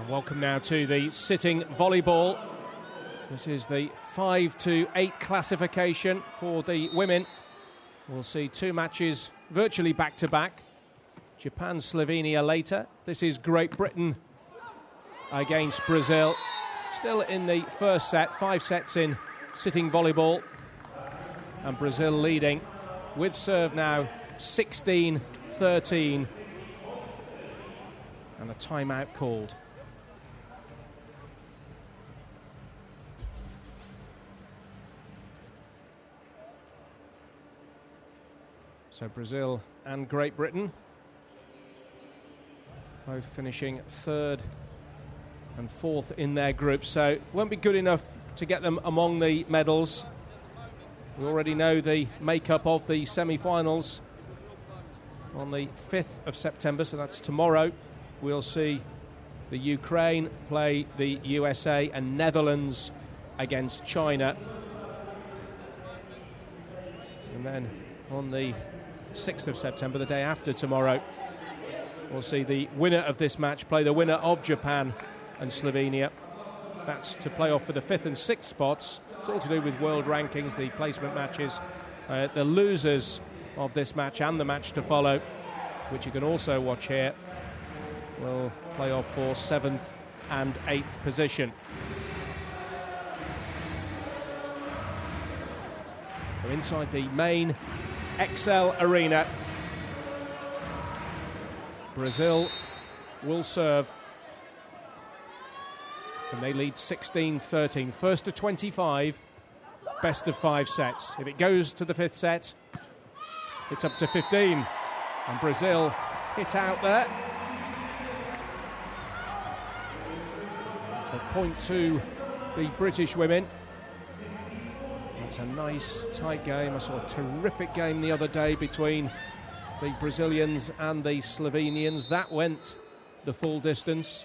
Welcome now to the sitting volleyball. This is the 5 to 8 classification for the women. We'll see two matches virtually back-to-back. Japan, Slovenia later. This is Great Britain against Brazil. Still in the first set, 5 sets in sitting volleyball. And Brazil leading with serve now 16-13. And a timeout called. So Brazil and Great Britain both finishing third and fourth in their group, so it won't be good enough to get them among the medals. We already know the makeup of the semi-finals on the 5th of September, so that's tomorrow. We'll see the Ukraine play the USA and Netherlands against China. And then on the 6th of September, the day after tomorrow, we'll see the winner of this match play the winner of Japan and Slovenia. That's to play off for the 5th and 6th spots. It's all to do with world rankings, the placement matches. The losers of this match and the match to follow, which you can also watch here, will play off for 7th and 8th position. So inside the main XL Arena, Brazil will serve, and they lead 16-13. First to 25, best of 5 sets. If it goes to the 5th set, it's up to 15. And Brazil hit out there. So point to the British women. It's a nice, tight game. I saw a terrific game the other day between the Brazilians and the Slovenians. That went the full distance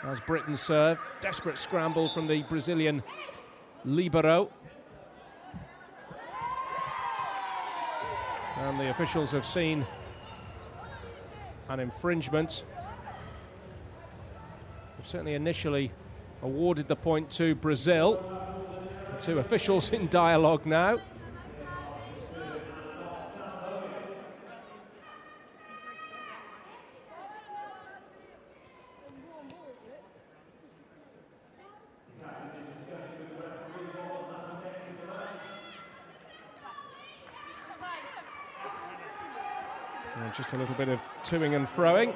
as Britain serve. Desperate scramble from the Brazilian libero. And the officials have seen an infringement. They've certainly initially awarded the point to Brazil. Two officials in dialogue now. And just a little bit of toing and froing.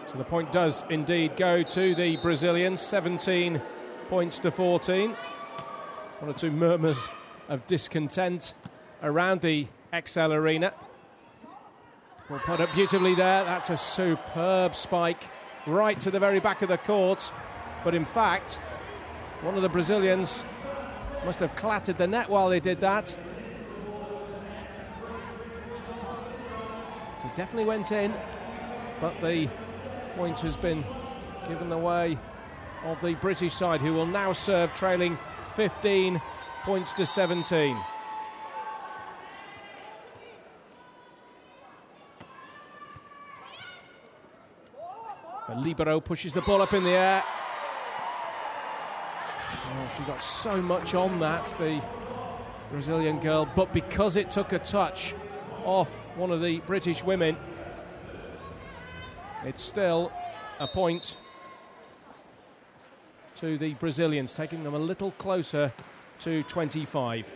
So the point does indeed go to the Brazilians, 17 points to 14. One or two murmurs of discontent around the XL Arena. Well, put up beautifully there. That's a superb spike right to the very back of the court. But in fact, one of the Brazilians must have clattered the net while they did that. So it definitely went in, but the point has been given the way of the British side, who will now serve trailing 15 points to 17. The libero pushes the ball up in the air. Oh, she got so much on that, the Brazilian girl, but because it took a touch off one of the British women, it's still a point to the Brazilians, taking them a little closer to 25.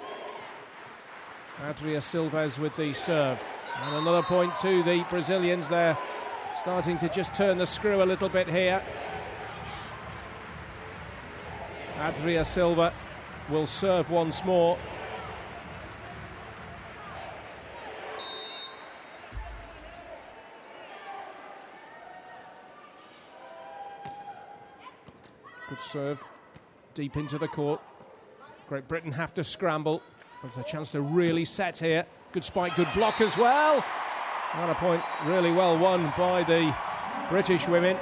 Adria Silves with the serve. And another point to the Brazilians there, starting to just turn the screw a little bit here. Adria Silva will serve once more. Good serve, deep into the court. Great Britain have to scramble. There's a chance to really set here. Good spike, good block as well. And a point really well won by the British women.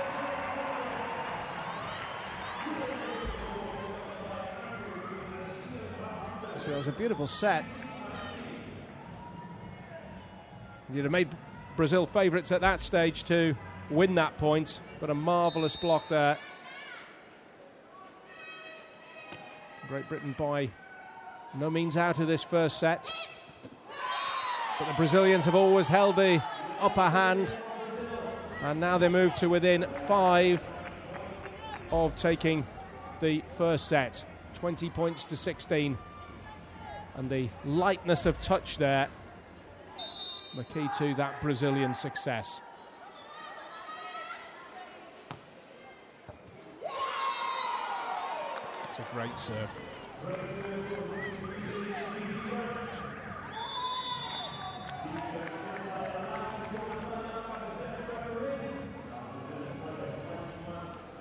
So it was a beautiful set. You'd have made Brazil favourites at that stage to win that point, but a marvellous block there. Great Britain by no means out of this first set, but the Brazilians have always held the upper hand, and now they move to within 5 of taking the first set. 20 points to 16, and the lightness of touch there, the key to that Brazilian success. It's a great serve.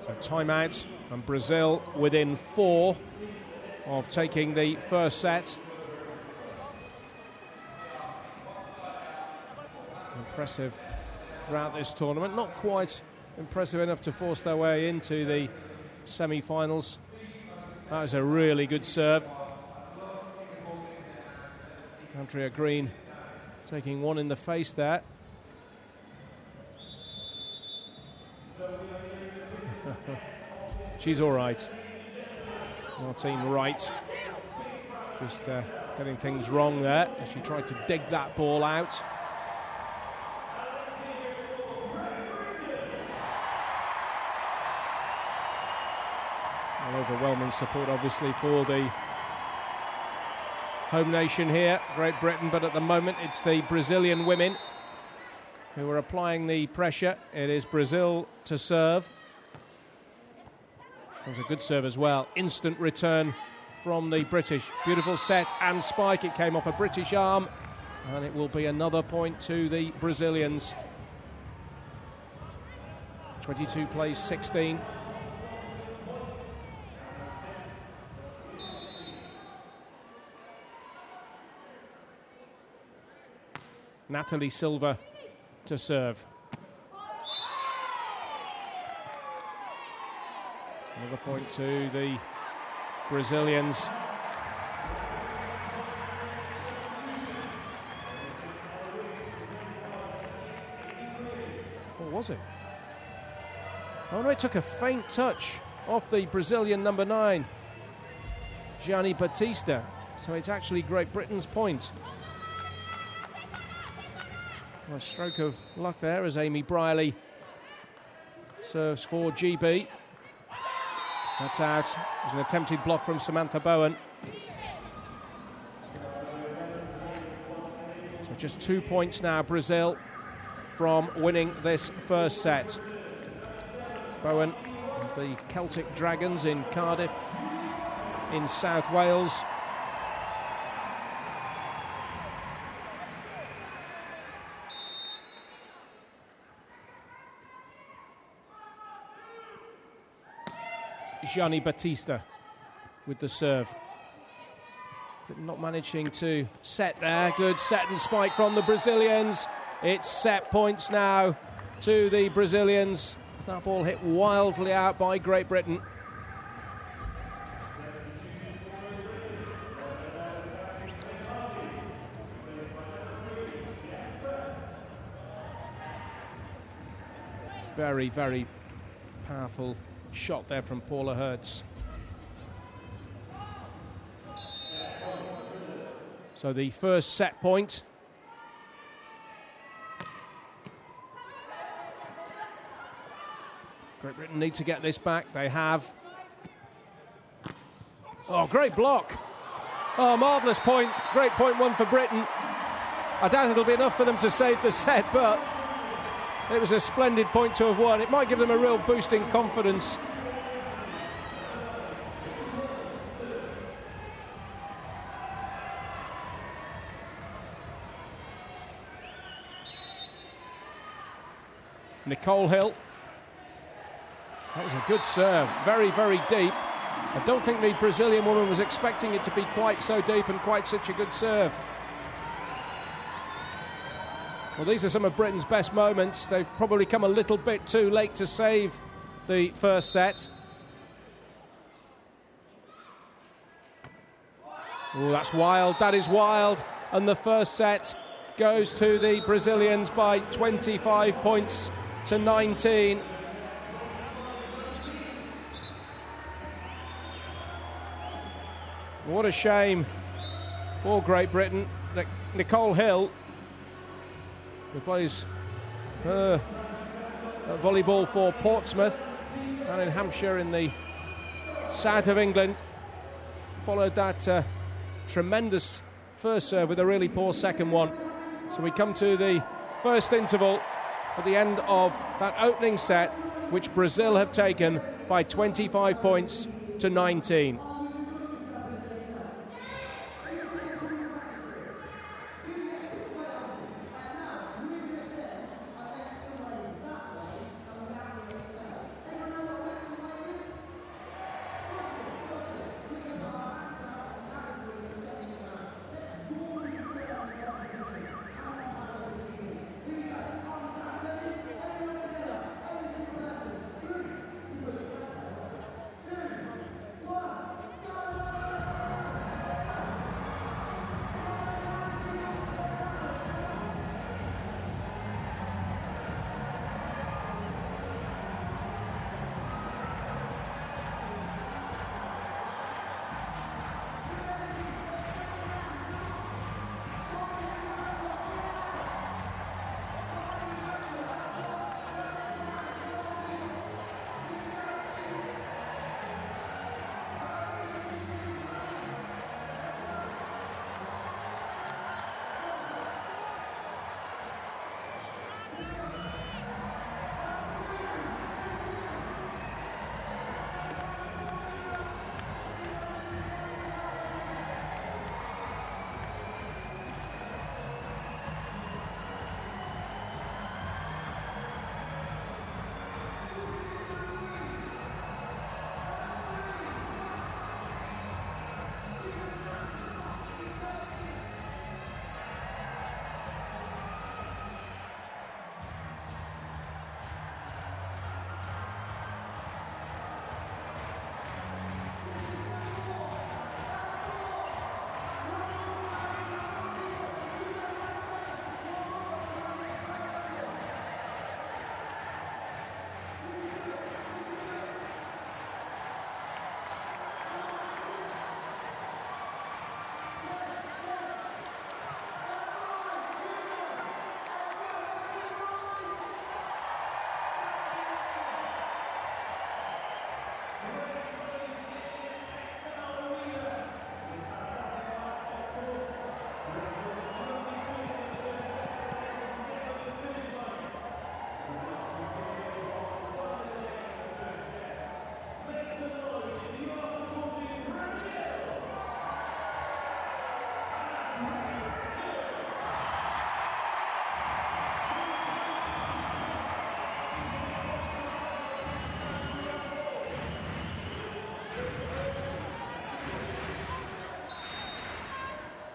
So timeout, and Brazil within 4 of taking the first set. Impressive throughout this tournament. Not quite impressive enough to force their way into the semi-finals. That was a really good serve. Andrea Green taking one in the face there. She's all right. Martine Wright just getting things wrong there as she tried to dig that ball out. Overwhelming support obviously for the home nation here, Great Britain, but at the moment it's the Brazilian women who are applying the pressure. It is Brazil to serve. That was a good serve as well. Instant return from the British. Beautiful set and spike. It came off a British arm, and it will be another point to the Brazilians. 22 plays 16. Natalie Silva to serve. Another point to the Brazilians. What was it? Oh no, it took a faint touch off the Brazilian number 9, Gianni Battista. So it's actually Great Britain's point. A stroke of luck there as Amy Briley serves for GB. That's out. It was an attempted block from Samantha Bowen. So just 2 points now, Brazil, from winning this first set. Bowen, the Celtic Dragons in Cardiff, in South Wales. Gianni Battista with the serve. Not managing to set there. Good set and spike from the Brazilians. It's set points now to the Brazilians. That ball hit wildly out by Great Britain. Very, very powerful shot there from Paula Hertz. So the first set point. Great Britain need to get this back. They have. Oh, great block. Oh, marvellous point. Great point one for Britain. I doubt it'll be enough for them to save the set, but it was a splendid point to have won. It might give them a real boost in confidence. Nicole Hill. That was a good serve. Very, very deep. I don't think the Brazilian woman was expecting it to be quite so deep and quite such a good serve. Well, these are some of Britain's best moments. They've probably come a little bit too late to save the first set. Oh, that's wild. That is wild. And the first set goes to the Brazilians by 25 points to 19. What a shame for Great Britain that Nicole Hill, who plays volleyball for Portsmouth and in Hampshire in the south of England, followed that tremendous first serve with a really poor second one. So we come to the first interval at the end of that opening set, which Brazil have taken by 25 points to 19.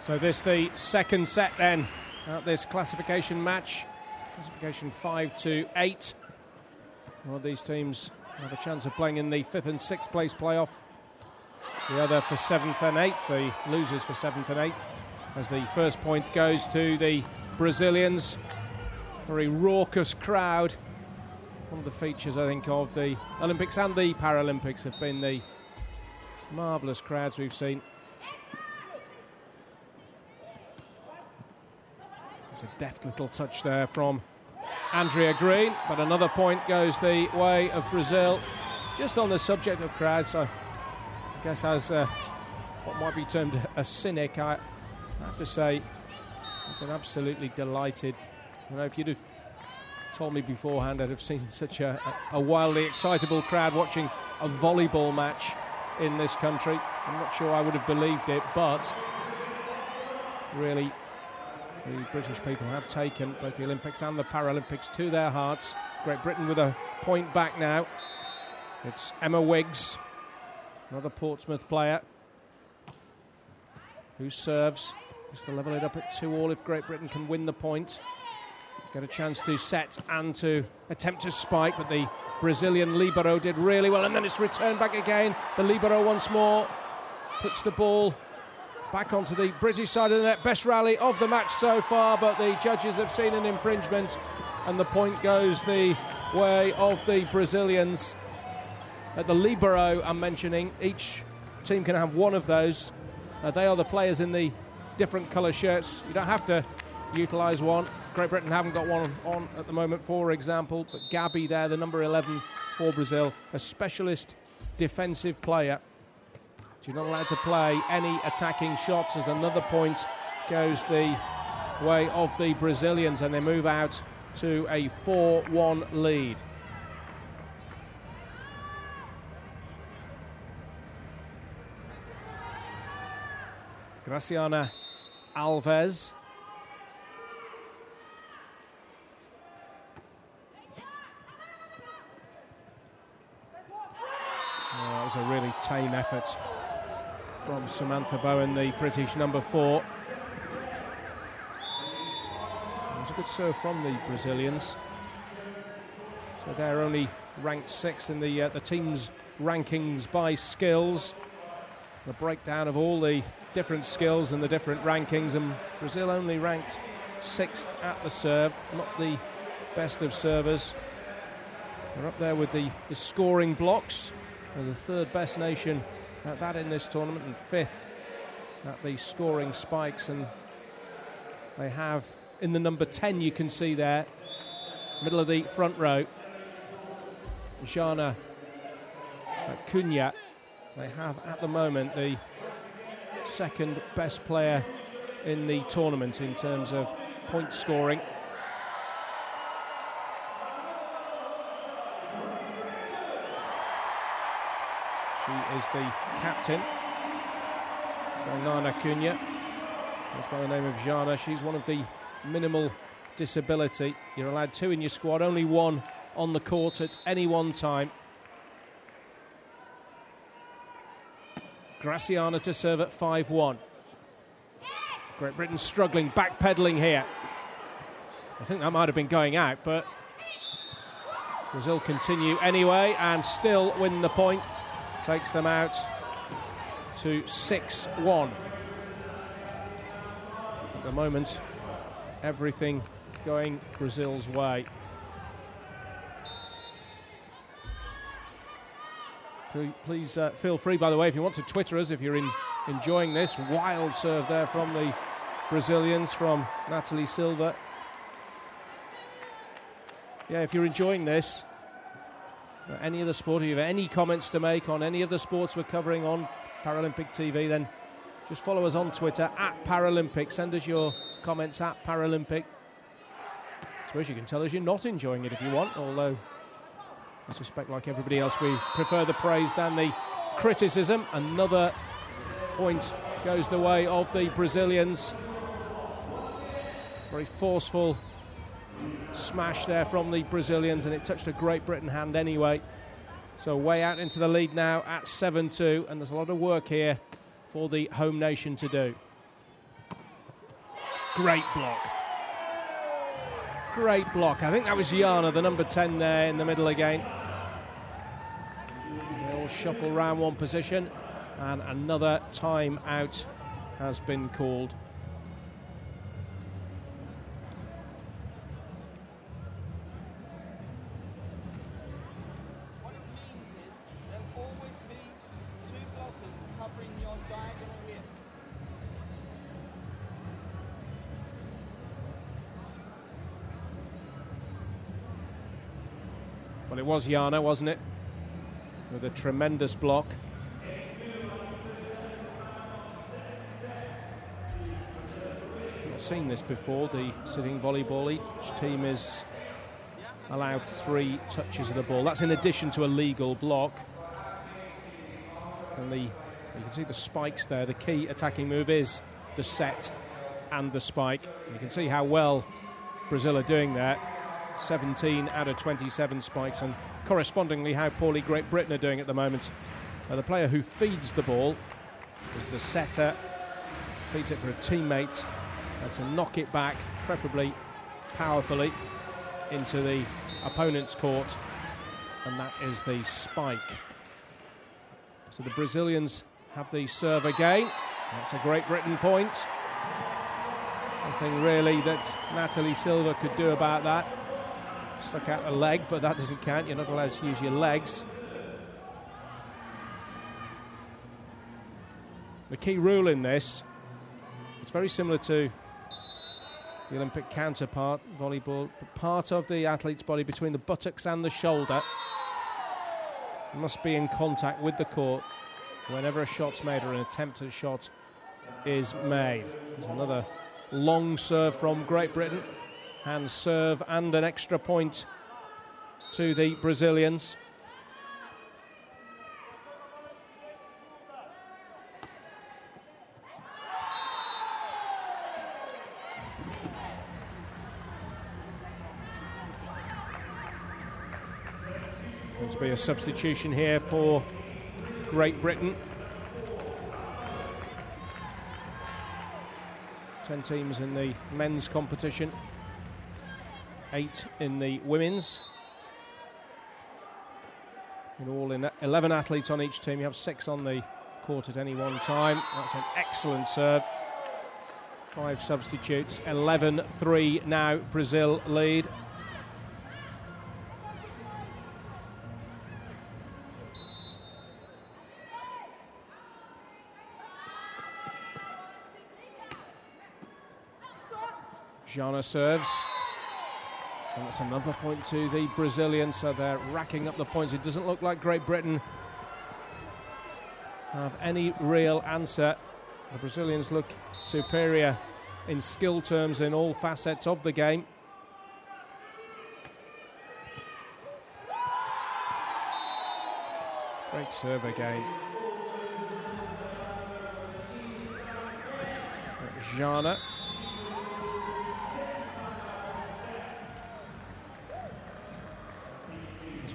So this the second set then at this classification match. Classification 5-8. One of these teams have a chance of playing in the 5th and 6th place playoff. The other for 7th and 8th, the losers for 7th and 8th. As the first point goes to the Brazilians. Very raucous crowd. One of the features, I think, of the Olympics and the Paralympics have been the marvellous crowds we've seen. There's a deft little touch there from Andrea Green, but another point goes the way of Brazil. Just on the subject of crowds, I guess as what might be termed a cynic, I have to say I've been absolutely delighted. You know, if you'd have told me beforehand I'd have seen such a wildly excitable crowd watching a volleyball match in this country, I'm not sure I would have believed it, but really the British people have taken both the Olympics and the Paralympics to their hearts. Great Britain with a point back now. It's Emma Wiggs, another Portsmouth player, who serves just to level it up at 2-all if Great Britain can win the point. Get a chance to set and to attempt to spike, but the Brazilian libero did really well, and then it's returned back again. The libero once more puts the ball Back onto the British side of the net. Best rally of the match so far, but the judges have seen an infringement and the point goes the way of the Brazilians. At the libero, I'm mentioning, each team can have one of those. They are the players in the different colour shirts. You don't have to utilise one. Great Britain haven't got one on at the moment, for example, but Gabby there, the number 11 for Brazil, a specialist defensive player. She's not allowed to play any attacking shots, as another point goes the way of the Brazilians, and they move out to a 4-1 lead. Graciana Alves. That was a really tame effort from Samantha Bowen, the British number 4. It was a good serve from the Brazilians. So they're only ranked 6th in the team's rankings by skills. The breakdown of all the different skills and the different rankings, and Brazil only ranked 6th at the serve, not the best of servers. They're up there with the scoring blocks. They're the 3rd best nation at that in this tournament, and 5th at the scoring spikes. And they have, in the number 10 you can see there, middle of the front row, Jana Cunha. They have at the moment the 2nd best player in the tournament in terms of point scoring. She is the captain, Jana Cunha. Goes by the name of Jana. She's one of the minimal disability. You're allowed 2 in your squad, only 1 on the court at any one time. Graciana to serve at 5-1. Great Britain struggling, backpedaling here. I think that might have been going out, but Brazil continue anyway and still win the point. Takes them out to 6-1. At the moment, everything going Brazil's way. Please feel free, by the way, if you want to Twitter us, if you're enjoying this. Wild serve there from the Brazilians, from Natalie Silva. Yeah, if you're enjoying this, any of the sport, if you have any comments to make on any of the sports we're covering on Paralympic TV, then just follow us on Twitter, @Paralympic. Send us your comments @Paralympic. I suppose you can tell us you're not enjoying it if you want, although I suspect, like everybody else, we prefer the praise than the criticism. Another point goes the way of the Brazilians. Very forceful smash there from the Brazilians, and it touched a Great Britain hand anyway. So way out into the lead now at 7-2, and there's a lot of work here for the home nation to do. Great block. Great block. I think that was Jana, the number 10 there in the middle again. They all shuffle around one position, and another time out has been called. What it means is there'll always be 2 blockers covering your diagonal here. Well, it was Jana, wasn't it? With a tremendous block. Not seen this before, the sitting volleyball. Each team is allowed 3 touches of the ball. That's in addition to a legal block. And you can see the spikes there. The key attacking move is the set and the spike. You can see how well Brazil are doing there. 17 out of 27 spikes, and correspondingly how poorly Great Britain are doing at the moment. The player who feeds the ball is the setter, feeds it for a teammate to knock it back, preferably powerfully, into the opponent's court, and that is the spike. So the Brazilians have the serve again. That's a Great Britain point. Nothing really that Natalie Silva could do about that. Stuck out a leg, but that doesn't count. You're not allowed to use your legs. The key rule in this, it's very similar to the Olympic counterpart, volleyball, but part of the athlete's body between the buttocks and the shoulder must be in contact with the court whenever a shot's made or an attempt at a shot is made. There's another long serve from Great Britain. Hand serve and an extra point to the Brazilians. Going to be a substitution here for Great Britain. 10 teams in the men's competition, 8 in the women's. In all, 11 athletes on each team. You have 6 on the court at any one time. That's an excellent serve. 5 substitutes, 11-3 now, Brazil lead. Jana serves, and that's another point to the Brazilians, so they're racking up the points. It doesn't look like Great Britain have any real answer. The Brazilians look superior in skill terms in all facets of the game. Great serve again. Jana.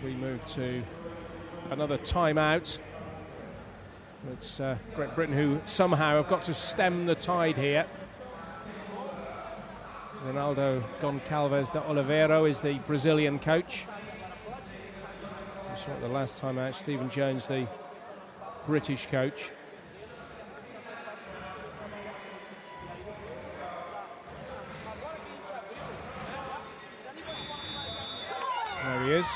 We move to another timeout. It's Great Britain who somehow have got to stem the tide here. Ronaldo Goncalves de Oliveira is the Brazilian coach. We saw it the last time out. Stephen Jones, the British coach. There he is.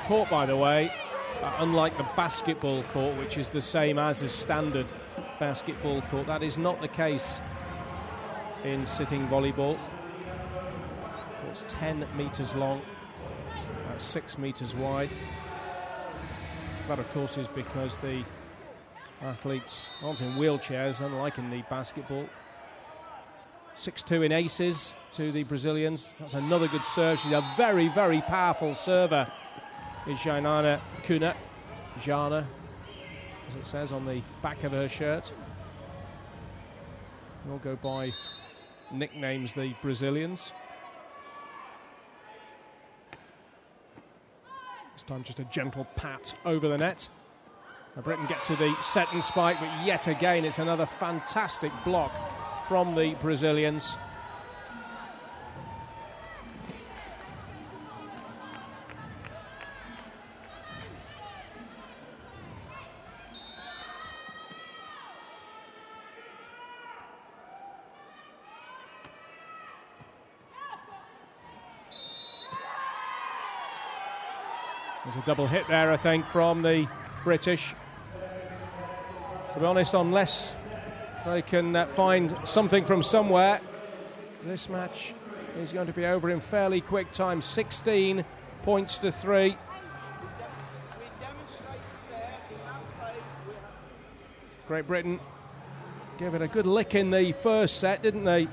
Court, by the way, unlike the basketball court, which is the same as a standard basketball court, that is not the case in sitting volleyball. It's 10 metres long, about 6 metres wide. That, of course, is because the athletes aren't in wheelchairs, unlike in the basketball. 6-2 in aces to the Brazilians. That's another good serve. She's a very, very powerful server, is Jana Cunha. Jana, as it says on the back of her shirt. They all go by nicknames, the Brazilians. This time just a gentle pat over the net. Now Britain get to the set and spike, but yet again it's another fantastic block from the Brazilians. There's a double hit there, I think, from the British. To be honest, unless they can find something from somewhere, this match is going to be over in fairly quick time. 16 points to 3. Great Britain gave it a good lick in the first set, didn't they?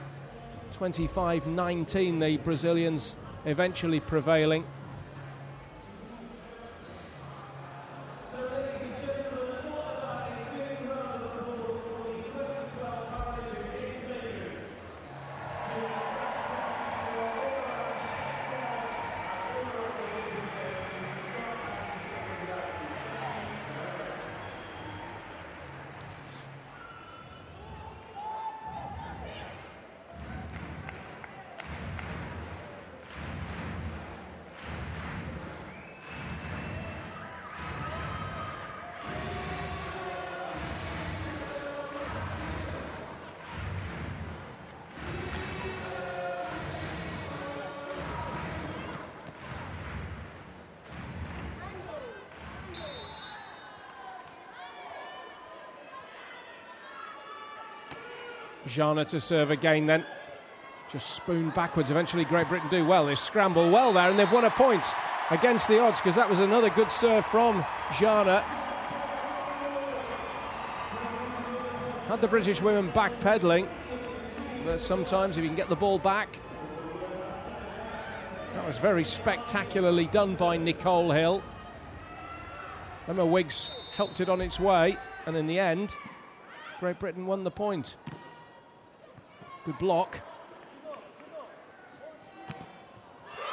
25-19, the Brazilians eventually prevailing. Jana to serve again then. Just spoon backwards. Eventually Great Britain do well. They scramble well there, and they've won a point against the odds, because that was another good serve from Jana. Had the British women backpedaling, but sometimes if you can get the ball back. That was very spectacularly done by Nicole Hill. Emma Wiggs helped it on its way, and in the end, Great Britain won the point. Good block.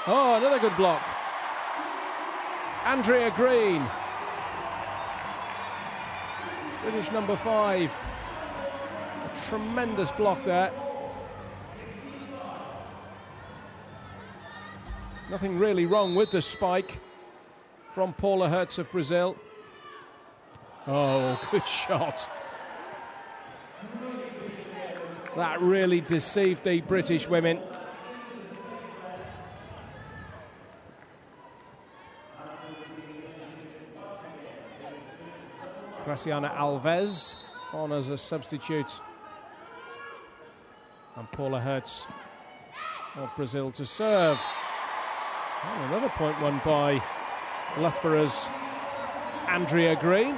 Oh, another good block. Andrea Green. British number 5. A tremendous block there. Nothing really wrong with the spike from Paula Hertz of Brazil. Oh, good shot. That really deceived the British women. Graciana Alves on as a substitute. And Paula Hertz of Brazil to serve. Oh, another point won by Loughborough's Andrea Green.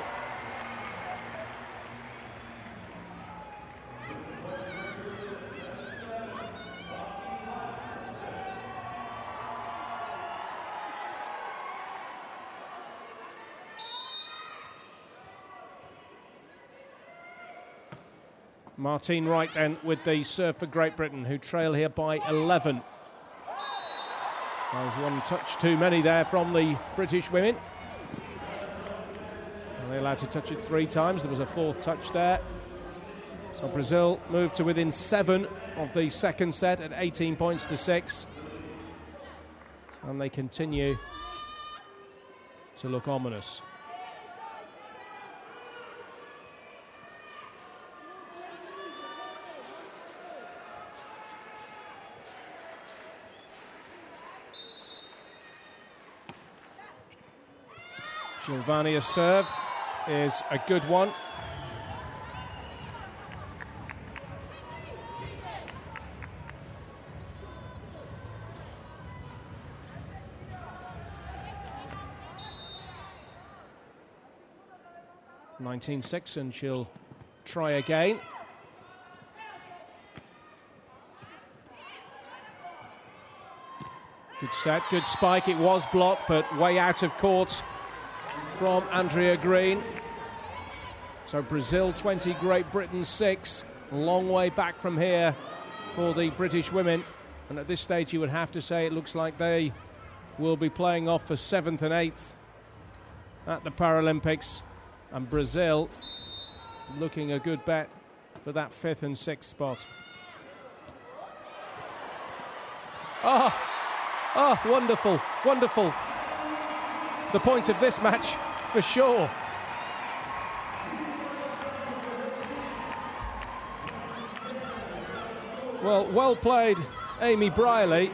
Martine Wright then with the serve for Great Britain, who trail here by 11. There was one touch too many there from the British women. Are they allowed to touch it 3 times? There was a 4th touch there. So Brazil moved to within 7 of the second set at 18 points to 6. And they continue to look ominous. Giovannia's serve is a good one. (19-6), and she'll try again. Good set, good spike. It was blocked, but way out of court from Andrea Green. So Brazil 20, Great Britain 6. A long way back from here for the British women. And at this stage you would have to say it looks like they will be playing off for 7th and 8th at the Paralympics. And Brazil looking a good bet for that 5th and 6th spot. Oh, wonderful, wonderful. The point of this match, for sure. Well played, Amy Briley,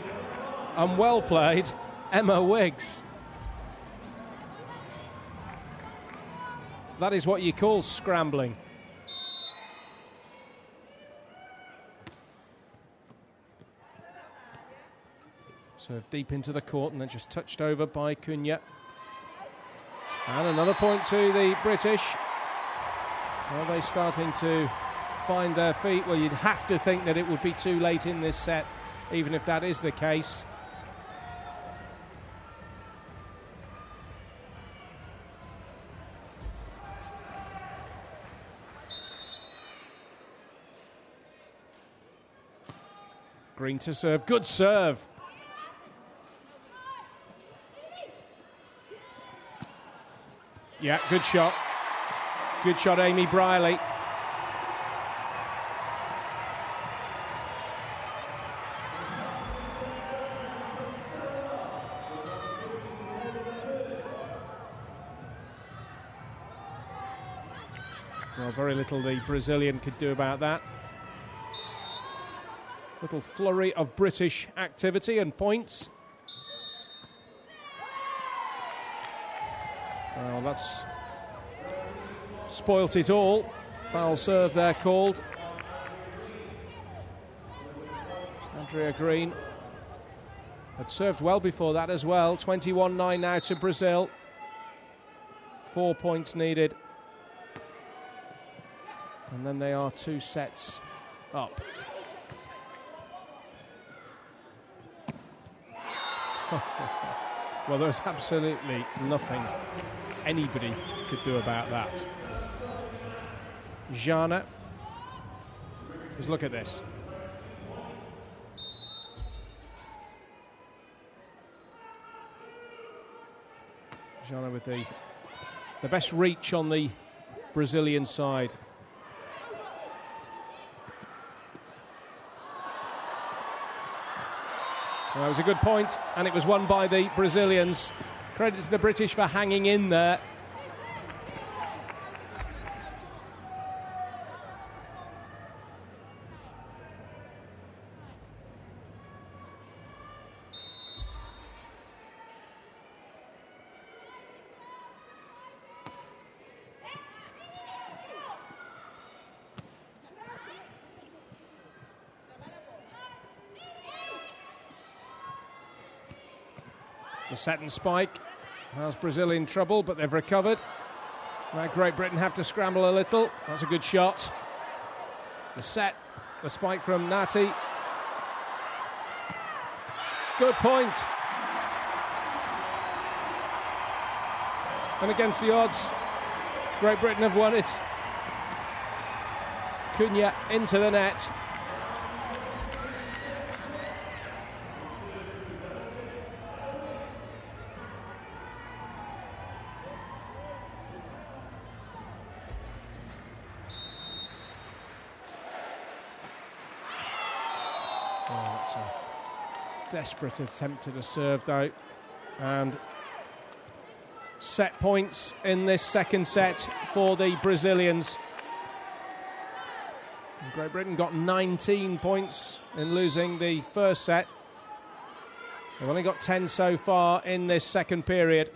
and well played, Emma Wiggs. That is what you call scrambling. Serve deep into the court and then just touched over by Cunha. And another point to the British. Are they starting to find their feet? Well, you'd have to think that it would be too late in this set, even if that is the case. Green to serve. Good serve. Yeah, good shot. Good shot, Amy Briley. Well, very little the Brazilian could do about that. Little flurry of British activity and points. Well, that's spoilt it all. Foul serve there called. Andrea Green had served well before that as well. 21-9 now to Brazil. 4 points needed. And then they are 2 sets up. Well, there's absolutely nothing anybody could do about that. Jana. Just look at this. Jana with the best reach on the Brazilian side. Well, that was a good point, and it was won by the Brazilians. Credit to the British for hanging in there. The set and spike has Brazil in trouble, but they've recovered. Now Great Britain have to scramble a little. That's a good shot. The set, the spike from Nati. Good point. And against the odds, Great Britain have won it. Cunha into the net. Oh, that's a desperate attempt at a serve though. And set points in this second set for the Brazilians. And Great Britain got 19 points in losing the first set. They've only got 10 so far in this second period.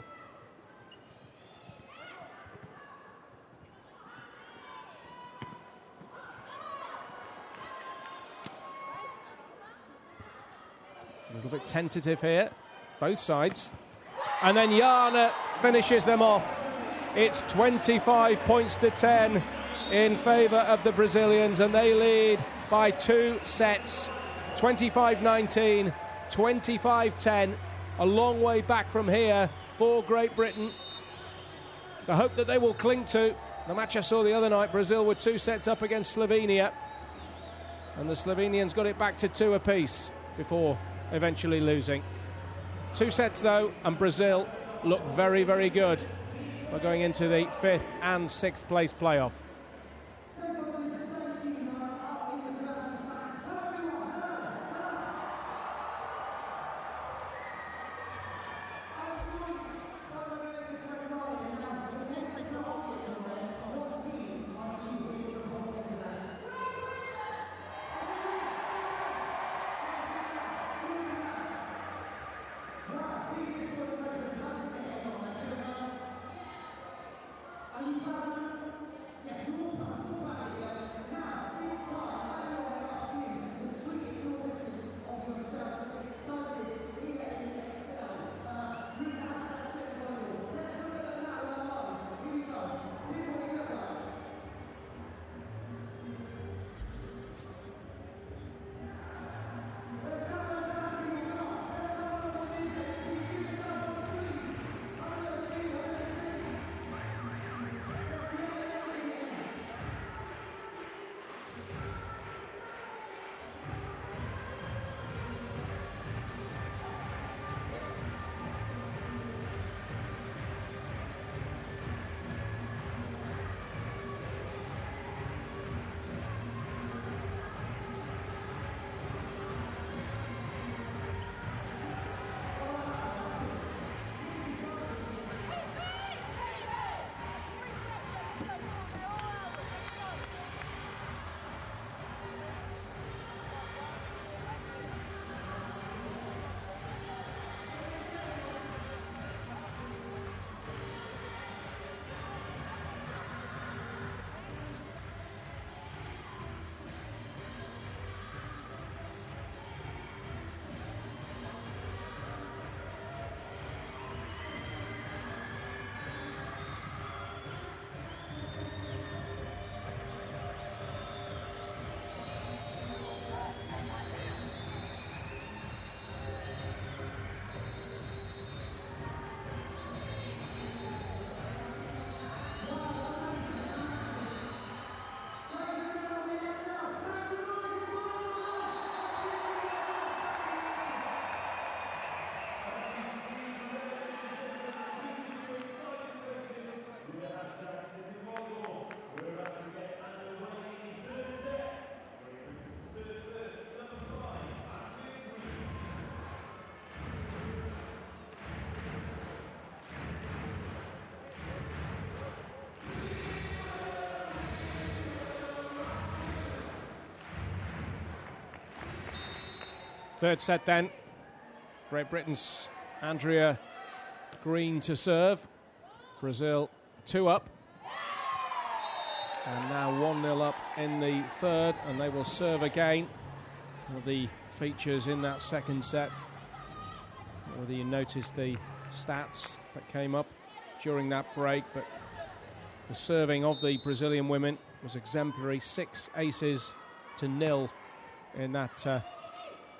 A little bit tentative here, both sides. And then Jana finishes them off. It's 25 points to 10 in favour of the Brazilians, and they lead by 2 sets. 25-19, 25-10. A long way back from here for Great Britain. The hope that they will cling to. The match I saw the other night, Brazil were 2 sets up against Slovenia. And the Slovenians got it back to 2 apiece before eventually losing. 2 sets though, and Brazil look very, very good. We're going into the 5th and 6th place playoff. Third set then. Great Britain's Andrea Green to serve. Brazil 2 up. And now 1-0 up in the third, and they will serve again. One of the features in that second set, whether you noticed the stats that came up during that break, but the serving of the Brazilian women was exemplary. 6 aces to 0 in that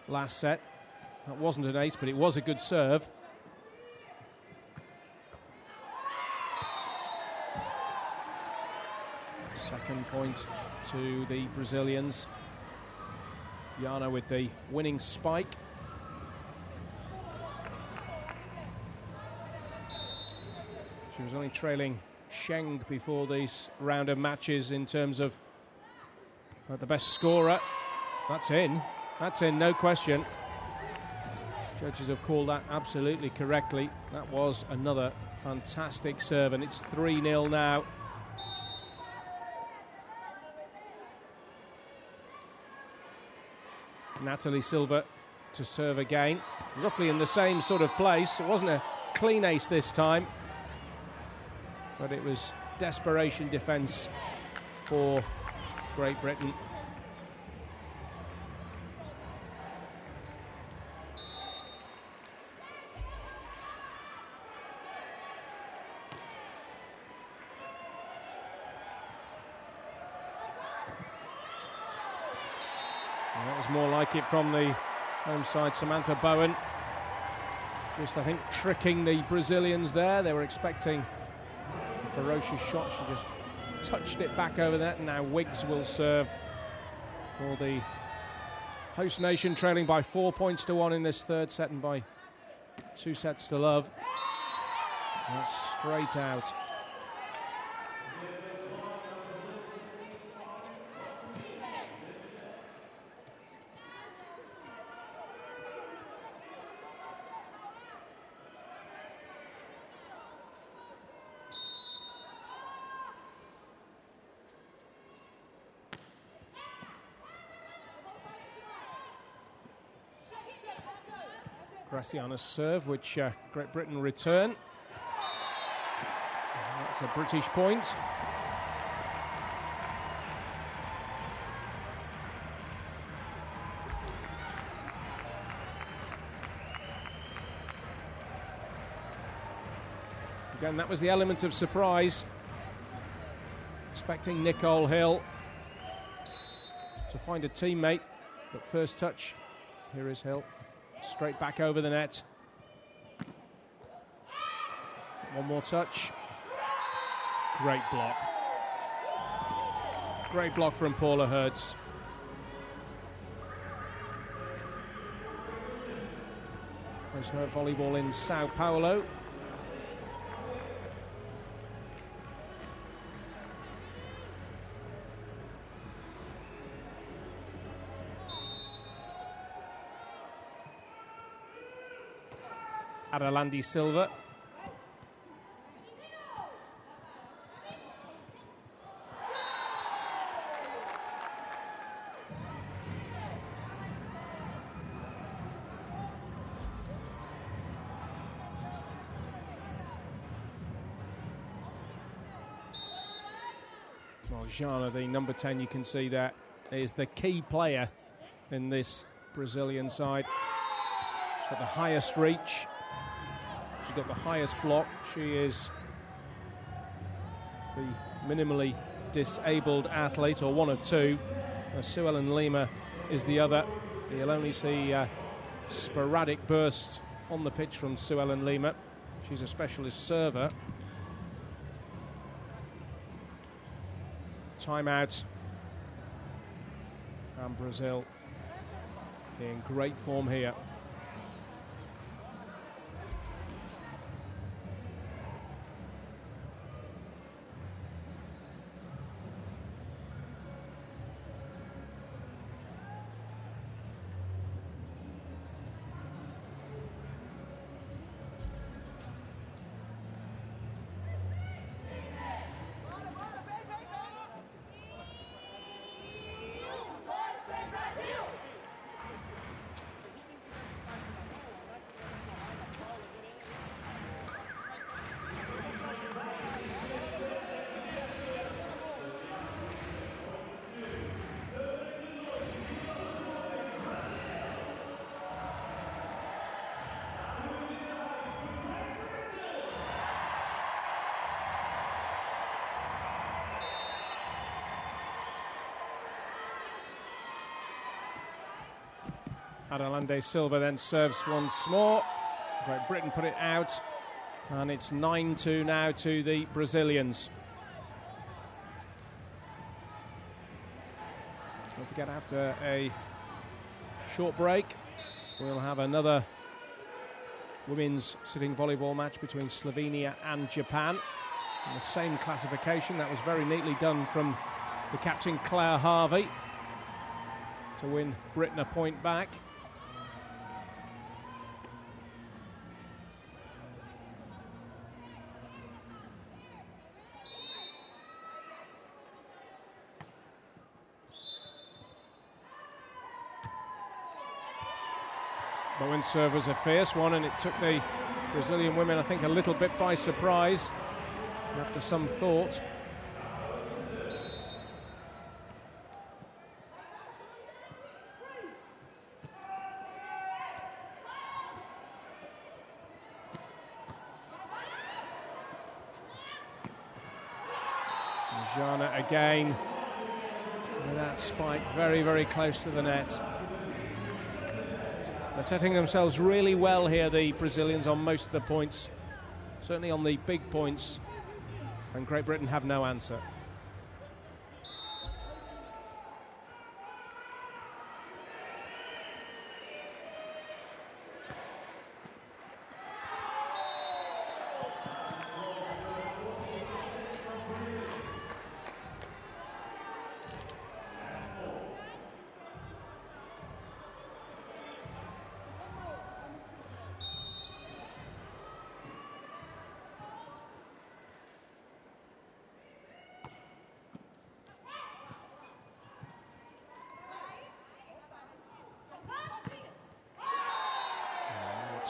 last set. That wasn't an ace, but it was a good serve. Second point to the Brazilians. Jana with the winning spike. She was only trailing Sheng before this round of matches in terms of the best scorer. That's in, no question. Judges have called that absolutely correctly. That was another fantastic serve, and it's 3-0 now. Natalie Silva to serve again, roughly in the same sort of place. It wasn't a clean ace this time, but it was desperation defence for Great Britain. And that was more like it from the home side, Samantha Bowen. Just, I think, tricking the Brazilians there. They were expecting a ferocious shot. She just touched it back over that. And now Wiggs will serve for the host nation, trailing by 4 points to 1 in this third set and by 2 sets to love. That's straight out. Graciana's serve, which Great Britain return. And that's a British point. Again, that was the element of surprise. Expecting Nicole Hill to find a teammate, but first touch, here is Hill. Straight back over the net. One more touch. Great block. Great block from Paula Hertz. There's her volleyball in Sao Paulo. Adalandi Silva. Well, Jana, the number 10, you can see that is the key player in this Brazilian side. She's got the highest reach. She's got the highest block. She is the minimally disabled athlete, or one of two. Sue Ellen Lima is the other. You'll only see sporadic bursts on the pitch from Sue Ellen Lima. She's a specialist server. Timeout. And Brazil in great form here. Adalande Silva then serves once more. Great Britain put it out, and it's 9-2 now to the Brazilians. Don't forget, after a short break, we'll have another women's sitting volleyball match between Slovenia and Japan in the same classification. That was very neatly done from the captain, Claire Harvey, to win Britain a point back. Bowen's serve was a fierce one, and it took the Brazilian women, I think, a little bit by surprise after some thought. Jana again with that spike very, very close to the net. They're setting themselves really well here, the Brazilians, on most of the points, certainly on the big points, and Great Britain have no answer.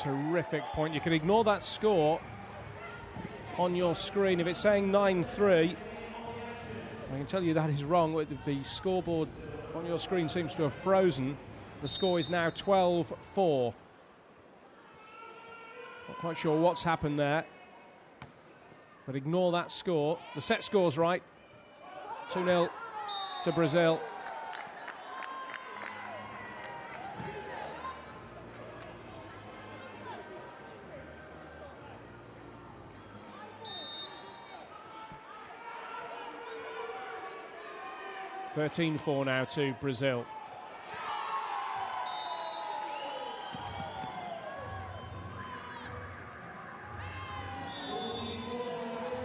Terrific point. You can ignore that score on your screen. If it's saying 9-3, I can tell you that is wrong. The scoreboard on your screen seems to have frozen. The score is now 12-4. Not quite sure what's happened there, but ignore that score. The set score's right. 2-0 to Brazil. (13-4) now to Brazil.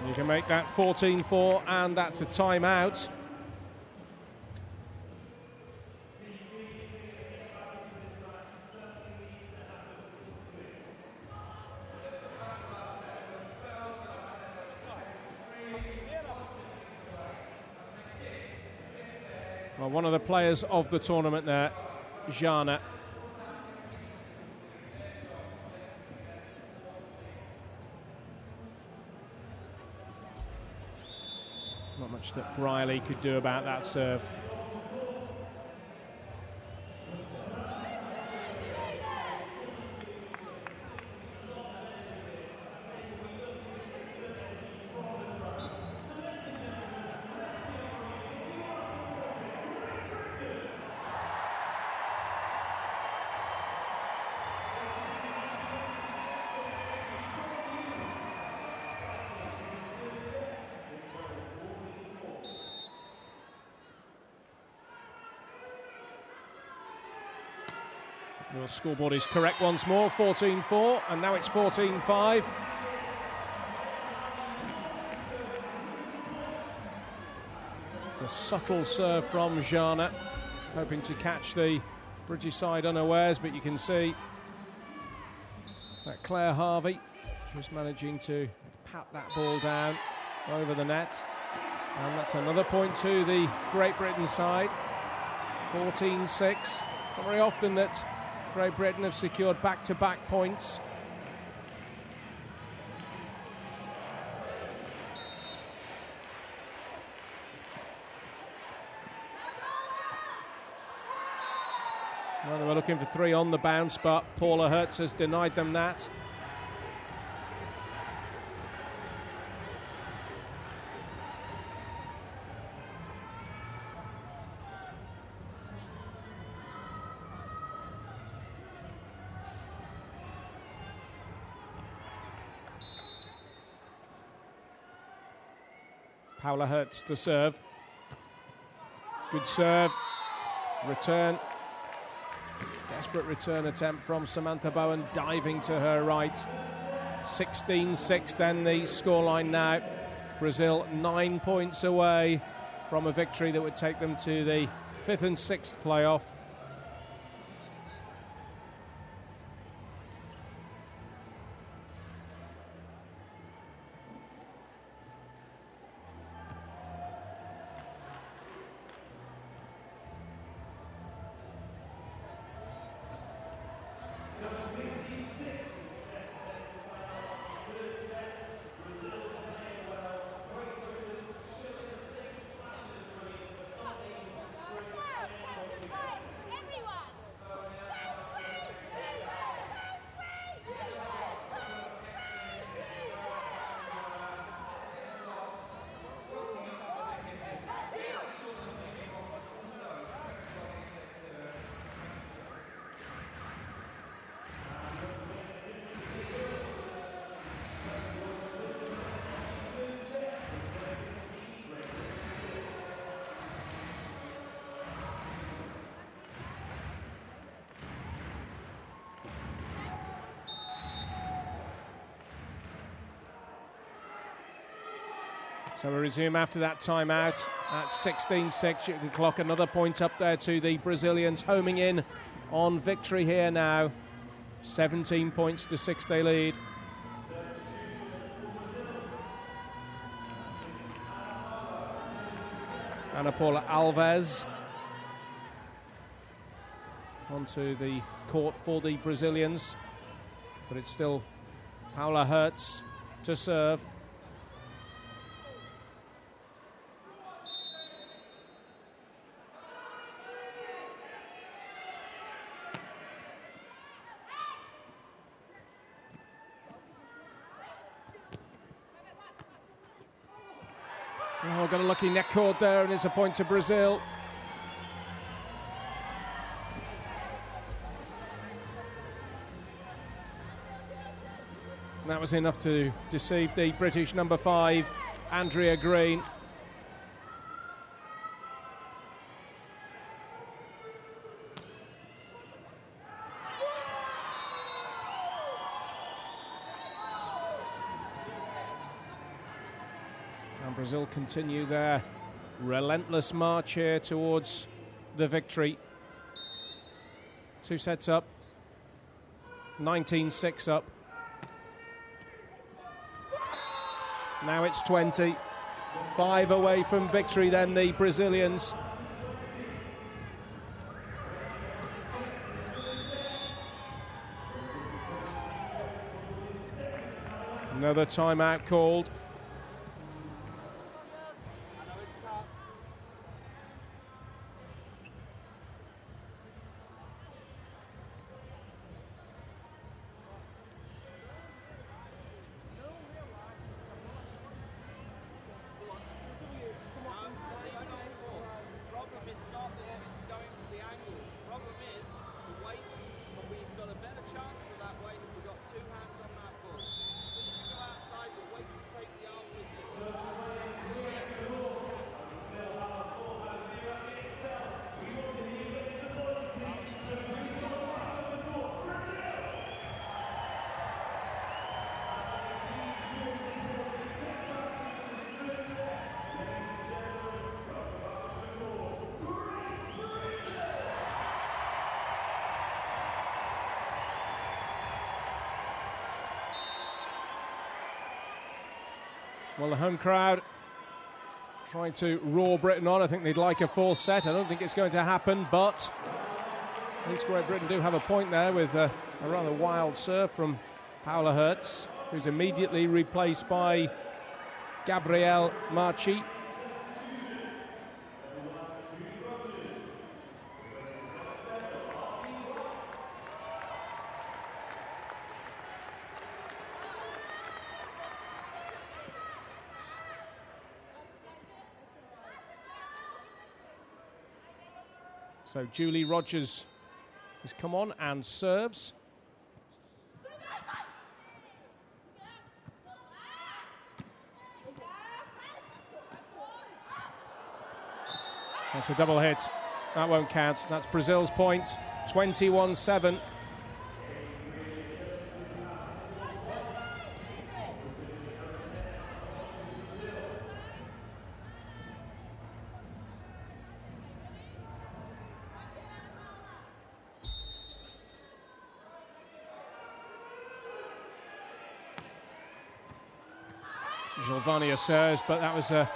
You can make that 14-4, and that's a timeout. Well, one of the players of the tournament there, Jana. Not much that Briley could do about that serve. Your scoreboard is correct once more, 14-4, and now it's 14-5. It's a subtle serve from Jana, hoping to catch the British side unawares, but you can see that Claire Harvey just managing to pat that ball down over the net. And that's another point to the Great Britain side, 14-6. Not very often that Great Britain have secured back-to-back points. Well, they were looking for three on the bounce, but Paula Hertz has denied them that. Paula Hertz to serve. Good serve. Return. Desperate return attempt from Samantha Bowen, diving to her right. 16-6 then the scoreline now. Brazil 9 points away from a victory that would take them to the 5th and 6th playoff. So we resume after that timeout at 16-6. You can clock another point up there to the Brazilians, homing in on victory here now. 17 points to 6 they lead. Ana Paula Alves onto the court for the Brazilians, but it's still Paula Hertz to serve. Oh, got a lucky neck cord there, and it's a point to Brazil. And that was enough to deceive the British number 5, Andrea Green. Brazil continue their relentless march here towards the victory. 2 sets up, 19-6 up. Now it's 20. 5 away from victory then, the Brazilians. Another timeout called. Well, the home crowd trying to roar Britain on. I think they'd like a 4th set. I don't think it's going to happen, but at least Great Britain do have a point there with a rather wild serve from Paula Hertz, who's immediately replaced by Gabrielle Marchi. So Julie Rogers has come on and serves. That's a double hit. That won't count. That's Brazil's point. 21-7. Giovanni serves, but that was a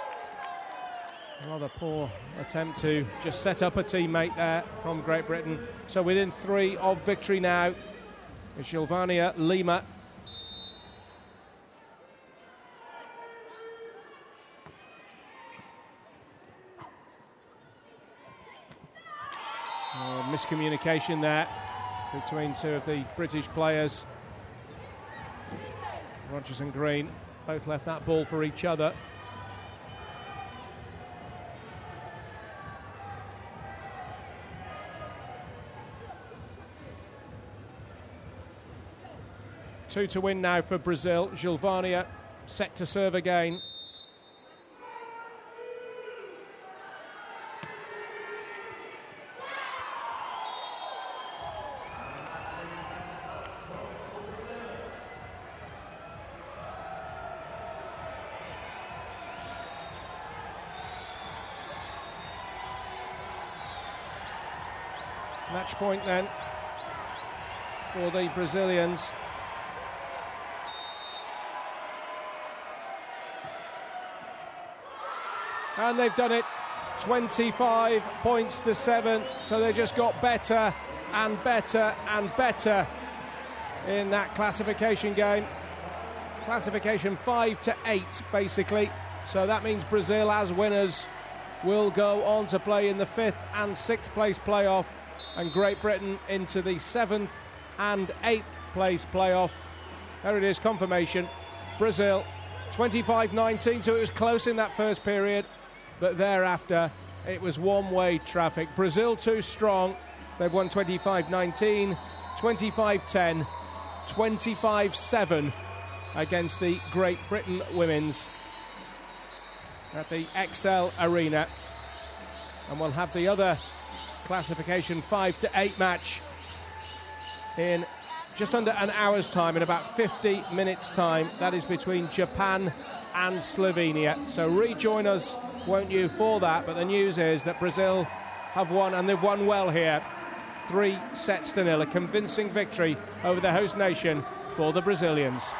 rather poor attempt to just set up a teammate there from Great Britain. So within 3 of victory now is Giovanni Lima. Miscommunication there between 2 of the British players. Rogers and Green both left that ball for each other. Two to win now for Brazil. Giovanni set to serve again. Match point then for the Brazilians. And they've done it, 25 points to 7. So they just got better and better and better in that classification game. Classification 5 to 8, basically. So that means Brazil, as winners, will go on to play in the 5th and 6th place playoff, and Great Britain into the 7th and 8th place playoff. There it is, confirmation. Brazil, 25-19, so it was close in that first period, but thereafter it was one-way traffic. Brazil too strong. They've won 25-19, 25-10, 25-7 against the Great Britain women's at the XL Arena. And we'll have the other classification 5 to 8 match in just under an hour's time, in about 50 minutes time. That is between Japan and Slovenia. So rejoin us, won't you, for that. But the news is that Brazil have won, and they've won well here. 3 sets to 0, a convincing victory over the host nation for the Brazilians.